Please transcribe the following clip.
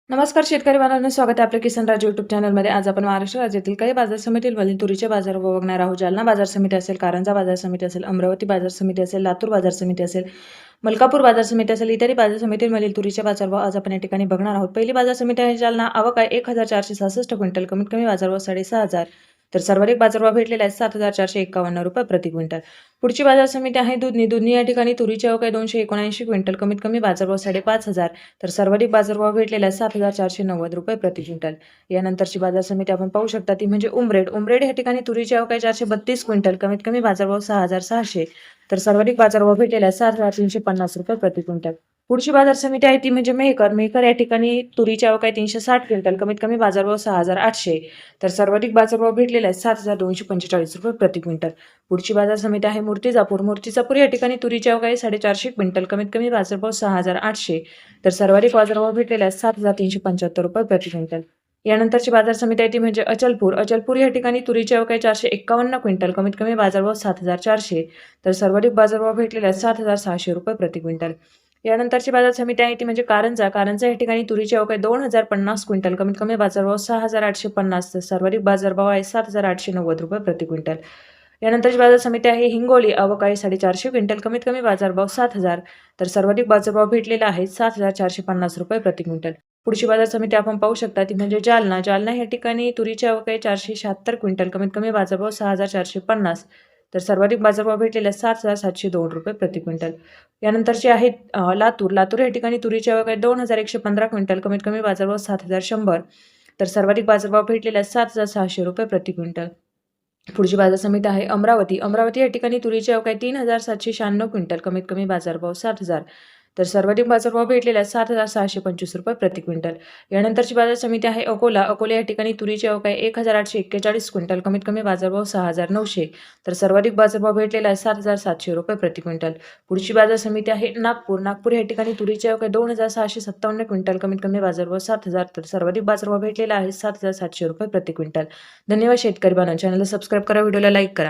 नमस्कार शेतकरी बांधवांनो, स्वागत आहे आपल्या किसान राज यूट्यूब चॅनलमध्ये. आज आपण महाराष्ट्र राज्यातील काही बाजार समितींमधील तुरीचे बाजार बघणार आहोत. जालना बाजार समिती असेल, कारंजा बाजार समिती असेल, अमरावती बाजार समिती असेल, लातूर बाजार समिती असेल, मलकापूर बाजार समिती असेल, इत्यादी बाजार समितींमधील तुरीचे बाजारभाव आज आपण या ठिकाणी बघणार आहोत. पहिली बाजार समिती आहे जालना. आवक आहे 1466 क्विंटल. कमीत कमी बाजारभाव 6,500. तर सर्वाधिक बाजारभाव भेटलेला आहे 7,451 रुपये प्रति क्विंटल. पुढची बाजार समिती आहे दुधनी. दुधनी या ठिकाणी तुरीची आवक आहे 279 क्विंटल. कमीत कमी बाजारभाव 5,500. तर सर्वाधिक बाजारभाव भेटलेला आहे 7,490 रुपये प्रति क्विंटल. यानंतरची बाजार समिती आपण पाहू शकता ती म्हणजे उमरेड. उमरेड या ठिकाणी तुरीची आवक आहे 432 क्विंटल. कमीत कमी बाजारभाव 6,600. तर सर्वाधिक बाजारभाव भेटलेला आहे 7,350 रुपये प्रति क्विंटल. पुढची बाजार समिती आहे ती म्हणजे मेहकर. मेहकर या ठिकाणी तुरीची आवक आहे 360 क्विंटल. कमीत कमी बाजारभाव 6,800. तर सर्वाधिक बाजारभाव भेटलेला आहे 7,245 रुपये प्रति क्विंटल. पुढची बाजार समिती आहे मूर्तिजापूर. मूर्तिजापूर या ठिकाणी तुरीची आवक आहे 450 क्विंटल. कमीत कमी बाजारभाव 6,800. तर सर्वाधिक बाजारभाव भेटलेला आहे 7,375 रुपये प्रति क्विंटल. यानंतरची बाजार समिती आहे ती म्हणजे अचलपूर. अचलपूर या ठिकाणी तुरीची आवक आहे 451 क्विंटल. कमीत कमी बाजारभाव 7,400. तर सर्वाधिक बाजारभाव भेटलेला आहे 7,600 रुपये प्रति क्विंटल. यानंतरची बाजार समिती आहे ती म्हणजे कारंजा. कारंजा या ठिकाणी तुरीची आवक आहे 2,050 क्विंटल. कमीत कमी बाजारभाव 6,850. तर सर्वाधिक बाजारभाव आहे 7,890 रुपये प्रति क्विंटल. यानंतरची बाजार समिती आहे हिंगोली. आवक आहे 450 क्विंटल. कमीत कमी बाजारभाव 7,000. तर सर्वाधिक बाजारभाव भेटलेला आहे 7,450 रुपये प्रति क्विंटल. पुढची बाजार समिती आपण पाहू शकता ती म्हणजे जालना. जालना या ठिकाणी तुरीची आवक आहे 476 क्विंटल. कमीत कमी बाजारभाव 6,450. तर सर्वाधिक बाजारभाव भेटलेला 7,702 रुपये प्रति क्विंटल. यानंतरची आहे लातूर. लातूर या ठिकाणी तुरीची आवक आहे 2,115 क्विंटल. कमीत कमी बाजारभाव 7,100. तर सर्वाधिक बाजारभाव भेटलेला 7,600 रुपये प्रति क्विंटल. पुढची बाजार समिती आहे अमरावती. अमरावती या ठिकाणी तुरीची आवक आहे 3,796 क्विंटल. कमीत कमी बाजारभाव 7,000. तर सर्वाधिक बाजारभाव भेटलेला 7,625 रुपये प्रति क्विंटल. यानंतरची बाजार समिती आहे अकोला. अकोला या ठिकाणी तुरीची आवक आहे 1,841 क्विंटल. कमीत कमी बाजारभाव 6,900. तर सर्वाधिक बाजारभाव भेटलेला आहे 7,700 रुपये प्रति क्विंटल. पुढची बाजार समिती आहे नागपूर. नागपूर या ठिकाणी तुरीची आवक आहे 2,657 क्विंटल. कमीत कमी बाजारभाव 7,000. तर सर्वाधिक बाजारभाव भेटलेला आहे 7,700 रुपये प्रति क्विंटल. धन्यवाद शेतकरी बांधवांनो. चॅनलला सबस्क्राईब करा, व्हिडिओला लाईक करा.